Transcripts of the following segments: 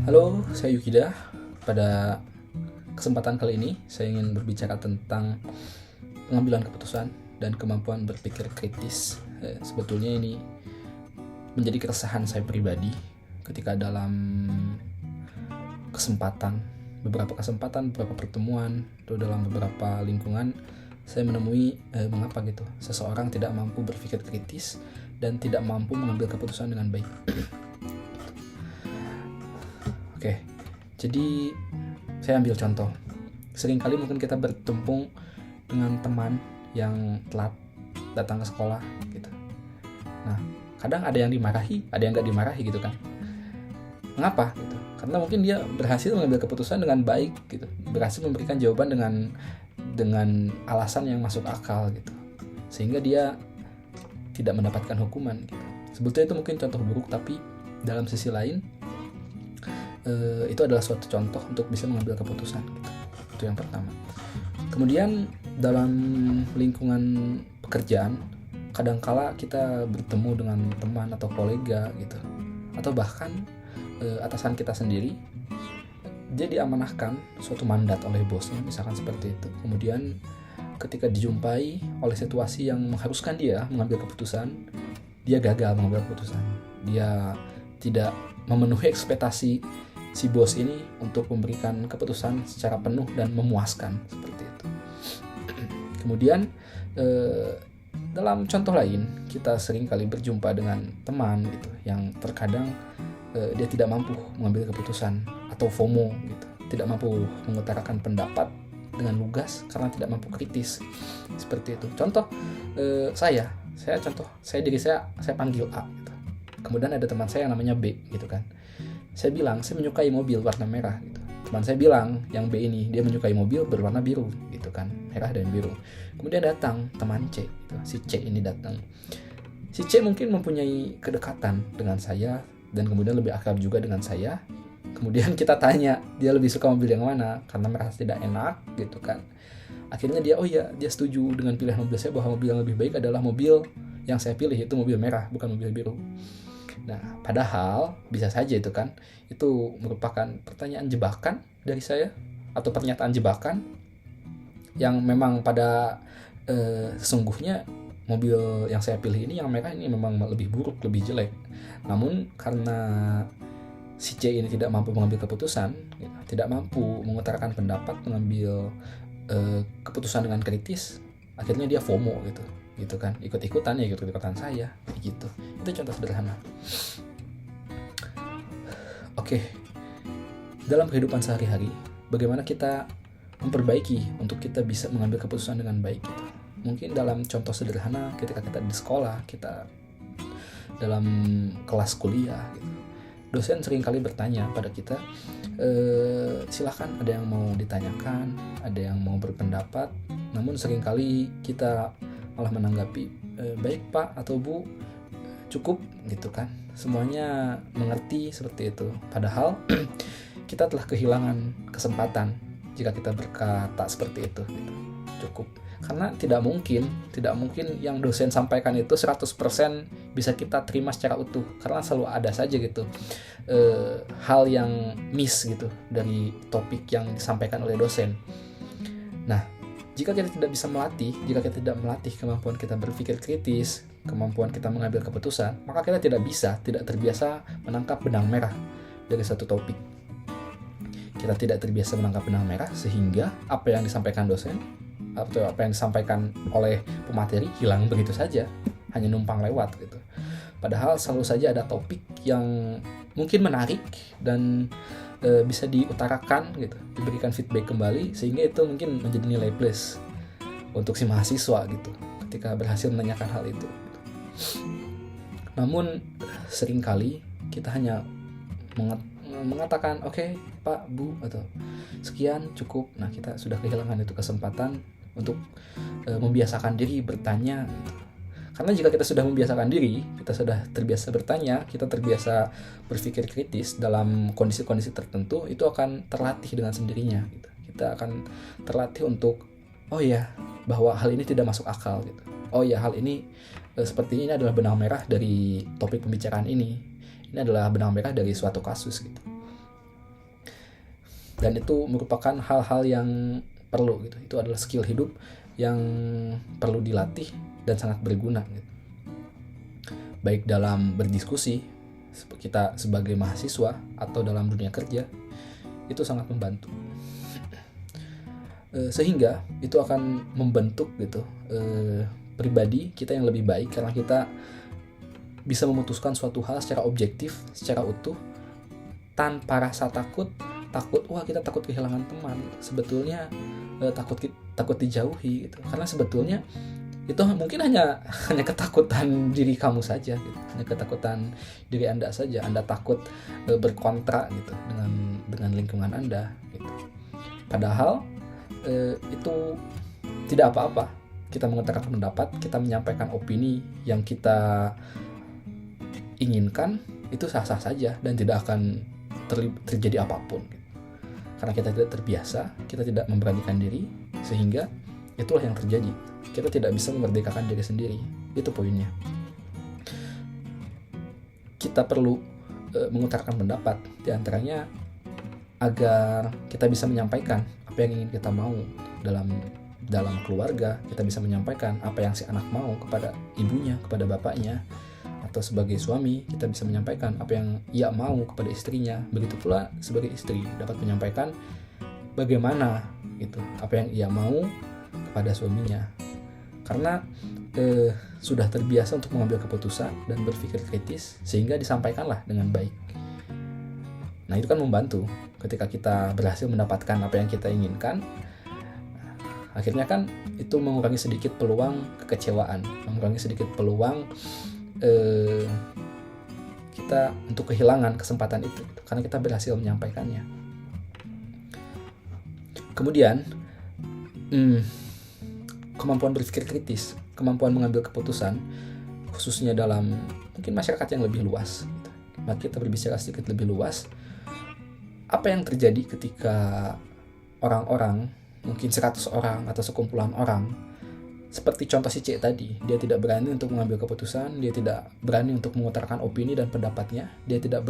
Halo, saya Yukida. Pada kesempatan kali ini, saya ingin berbicara tentang pengambilan keputusan dan kemampuan berpikir kritis. Sebetulnya ini menjadi keresahan saya pribadi ketika dalam beberapa kesempatan, beberapa pertemuan, atau dalam beberapa lingkungan, saya menemui mengapa gitu seseorang tidak mampu berpikir kritis dan tidak mampu mengambil keputusan dengan baik. Oke, jadi saya ambil contoh. Seringkali mungkin kita bertemu dengan teman yang telat datang ke sekolah gitu. Nah, kadang ada yang dimarahi, ada yang nggak dimarahi gitu kan. Mengapa gitu? Karena mungkin dia berhasil mengambil keputusan dengan baik gitu, berhasil memberikan jawaban dengan alasan yang masuk akal gitu, sehingga dia tidak mendapatkan hukuman gitu. Sebetulnya itu mungkin contoh buruk, tapi dalam sisi lain itu adalah suatu contoh untuk bisa mengambil keputusan gitu. Itu yang pertama. Kemudian dalam lingkungan pekerjaan, kadangkala kita bertemu dengan teman atau kolega gitu, atau bahkan atasan kita sendiri. Dia diamanahkan suatu mandat oleh bosnya, misalkan seperti itu. Kemudian ketika dijumpai oleh situasi yang mengharuskan dia mengambil keputusan, dia gagal mengambil keputusan. Dia tidak memenuhi ekspektasi si bos ini untuk memberikan keputusan secara penuh dan memuaskan seperti itu. Kemudian dalam contoh lain, kita sering kali berjumpa dengan teman gitu yang terkadang dia tidak mampu mengambil keputusan atau FOMO gitu, tidak mampu mengutarakan pendapat dengan lugas karena tidak mampu kritis seperti itu. Contoh saya panggil A gitu. Kemudian ada teman saya yang namanya B gitu kan. Saya bilang, saya menyukai mobil warna merah gitu. Teman saya bilang, yang B ini, dia menyukai mobil berwarna biru gitu kan, merah dan biru. Kemudian datang teman C gitu. Si C ini datang. Si C mungkin mempunyai kedekatan dengan saya dan kemudian lebih akrab juga dengan saya. Kemudian kita tanya, dia lebih suka mobil yang mana karena merasa tidak enak gitu kan. Akhirnya dia setuju dengan pilihan mobil saya, bahwa mobil yang lebih baik adalah mobil yang saya pilih, yaitu mobil merah, bukan mobil biru. Nah, padahal bisa saja itu kan, itu merupakan pertanyaan jebakan dari saya atau pernyataan jebakan yang memang pada sesungguhnya mobil yang saya pilih ini, yang merah ini, memang lebih buruk, lebih jelek. Namun karena si C ini tidak mampu mengambil keputusan, tidak mampu mengutarakan pendapat, mengambil keputusan dengan kritis, akhirnya dia FOMO gitu kan, ikut-ikutan saya gitu. Itu contoh sederhana. Oke, dalam kehidupan sehari-hari, bagaimana kita memperbaiki untuk kita bisa mengambil keputusan dengan baik gitu. Mungkin dalam contoh sederhana, ketika kita di sekolah, kita dalam kelas kuliah gitu, dosen seringkali bertanya pada kita, silakan, ada yang mau ditanyakan, ada yang mau berpendapat. Namun seringkali kita malah menanggapi, baik Pak atau Bu, cukup gitu kan, semuanya mengerti seperti itu. Padahal kita telah kehilangan kesempatan jika kita berkata seperti itu gitu. Cukup. Karena tidak mungkin yang dosen sampaikan itu 100% bisa kita terima secara utuh, karena selalu ada saja gitu hal yang miss gitu dari topik yang disampaikan oleh dosen. Nah, jika kita tidak melatih kemampuan kita berpikir kritis, kemampuan kita mengambil keputusan, maka kita tidak terbiasa menangkap benang merah dari satu topik. Kita tidak terbiasa menangkap benang merah, sehingga apa yang disampaikan dosen atau apa yang disampaikan oleh pemateri hilang begitu saja, hanya numpang lewat gitu. Padahal selalu saja ada topik yang mungkin menarik dan bisa diutarakan gitu, diberikan feedback kembali, sehingga itu mungkin menjadi nilai plus untuk si mahasiswa gitu ketika berhasil menanyakan hal itu gitu. Namun seringkali kita hanya mengatakan oke, Pak, Bu, atau sekian cukup. Nah, kita sudah kehilangan itu kesempatan untuk membiasakan diri bertanya gitu. Karena jika kita sudah membiasakan diri, kita sudah terbiasa bertanya, kita terbiasa berpikir kritis dalam kondisi-kondisi tertentu, itu akan terlatih dengan sendirinya gitu. Kita akan terlatih untuk, bahwa hal ini tidak masuk akal gitu. Hal ini sepertinya ini adalah benang merah dari topik pembicaraan ini. Ini adalah benang merah dari suatu kasus gitu. dan itu merupakan hal-hal yang perlu gitu. Itu adalah skill hidup yang perlu dilatih dan sangat berguna gitu. Baik dalam berdiskusi kita sebagai mahasiswa atau dalam dunia kerja, itu sangat membantu. Sehingga itu akan membentuk gitu pribadi kita yang lebih baik, karena kita bisa memutuskan suatu hal secara objektif, secara utuh, tanpa rasa takut wah kita takut kehilangan teman gitu. Sebetulnya takut dijauhi gitu, karena sebetulnya itu mungkin hanya ketakutan diri kamu saja gitu, hanya ketakutan diri Anda saja. Anda takut berkontra gitu dengan lingkungan Anda gitu. Padahal itu tidak apa-apa kita mengutarakan pendapat, kita menyampaikan opini yang kita inginkan, itu sah-sah saja dan tidak akan terjadi apapun gitu. Karena kita tidak terbiasa, kita tidak memberanikan diri, sehingga itulah yang terjadi. Kita tidak bisa memerdekakan diri sendiri. Itu poinnya. Kita perlu mengutarakan pendapat, diantaranya agar kita bisa menyampaikan apa yang ingin kita mau dalam keluarga. Kita bisa menyampaikan apa yang si anak mau kepada ibunya, kepada bapaknya, atau sebagai suami kita bisa menyampaikan apa yang ia mau kepada istrinya. Begitu pula sebagai istri dapat menyampaikan bagaimana gitu apa yang ia mau kepada suaminya, karena sudah terbiasa untuk mengambil keputusan dan berpikir kritis, sehingga disampaikanlah dengan baik. Nah, itu kan membantu ketika kita berhasil mendapatkan apa yang kita inginkan. Akhirnya kan itu mengurangi sedikit peluang kekecewaan, mengurangi sedikit peluang kita untuk kehilangan kesempatan itu, karena kita berhasil menyampaikannya. Kemudian kemampuan berpikir kritis, kemampuan mengambil keputusan, khususnya dalam mungkin masyarakat yang lebih luas gitu. Mari kita berbicara sedikit lebih luas. Apa yang terjadi ketika orang-orang, mungkin 100 orang atau sekumpulan orang, seperti contoh si C tadi, dia tidak berani untuk mengambil keputusan, dia tidak berani untuk mengutarakan opini dan pendapatnya, dia tidak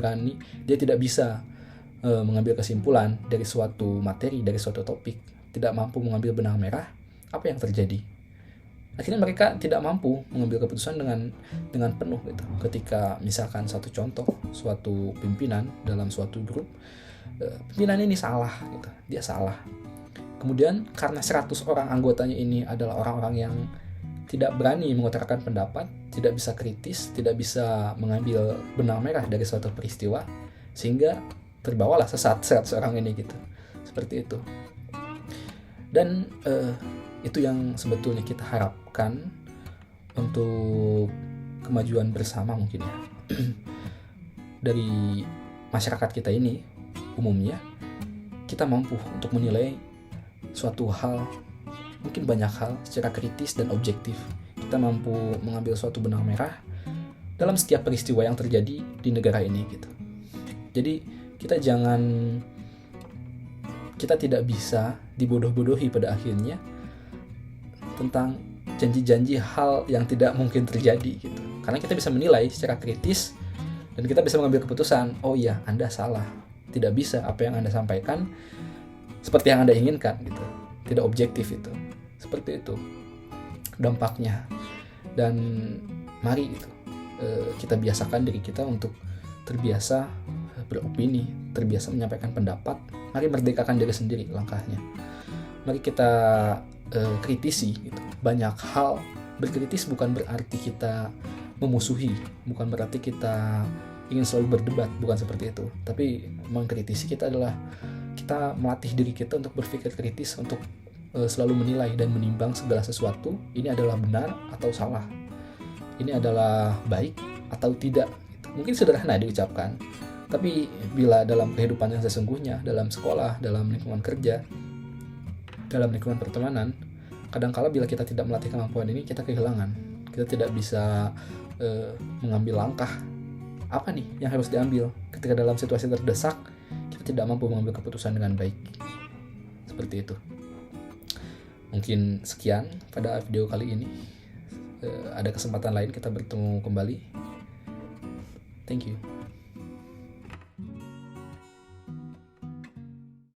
bisa mengambil kesimpulan dari suatu materi, dari suatu topik, tidak mampu mengambil benang merah. Apa yang terjadi? Akhirnya mereka tidak mampu mengambil keputusan dengan penuh gitu. Ketika misalkan satu contoh, suatu pimpinan dalam suatu grup, pimpinan ini salah gitu, dia salah. Kemudian karena 100 orang anggotanya ini adalah orang-orang yang tidak berani mengutarakan pendapat, tidak bisa kritis, tidak bisa mengambil benang merah dari suatu peristiwa, sehingga terbawalah sesat 100 orang ini gitu. Seperti itu. Dan itu yang sebetulnya kita harapkan untuk kemajuan bersama mungkin ya. Dari masyarakat kita ini umumnya, kita mampu untuk menilai suatu hal, mungkin banyak hal secara kritis dan objektif. Kita mampu mengambil suatu benang merah dalam setiap peristiwa yang terjadi di negara ini gitu. Jadi kita tidak bisa dibodoh-bodohi pada akhirnya tentang janji-janji hal yang tidak mungkin terjadi gitu. Karena kita bisa menilai secara kritis dan kita bisa mengambil keputusan, oh iya, Anda salah. Tidak bisa apa yang Anda sampaikan seperti yang Anda inginkan gitu. Tidak objektif itu. Seperti itu dampaknya. Dan mari gitu, kita biasakan diri kita untuk terbiasa beropini, terbiasa menyampaikan pendapat. Mari merdekakan diri sendiri langkahnya. Mari kita kritisi gitu. Banyak hal. Berkritis bukan berarti kita memusuhi, bukan berarti kita ingin selalu berdebat, bukan seperti itu. Tapi mengkritisi kita adalah kita melatih diri kita untuk berpikir kritis, untuk selalu menilai dan menimbang segala sesuatu. Ini adalah benar atau salah, ini adalah baik atau tidak gitu. Mungkin sederhana diucapkan, tapi bila dalam kehidupan yang sesungguhnya, dalam sekolah, dalam lingkungan kerja, dalam lingkungan pertemanan, kadangkala bila kita tidak melatih kemampuan ini, kita kehilangan. Kita tidak bisa mengambil langkah apa nih yang harus diambil ketika dalam situasi terdesak. Kita tidak mampu mengambil keputusan dengan baik. Seperti itu. Mungkin sekian pada video kali ini. Ada kesempatan lain kita bertemu kembali. Thank you.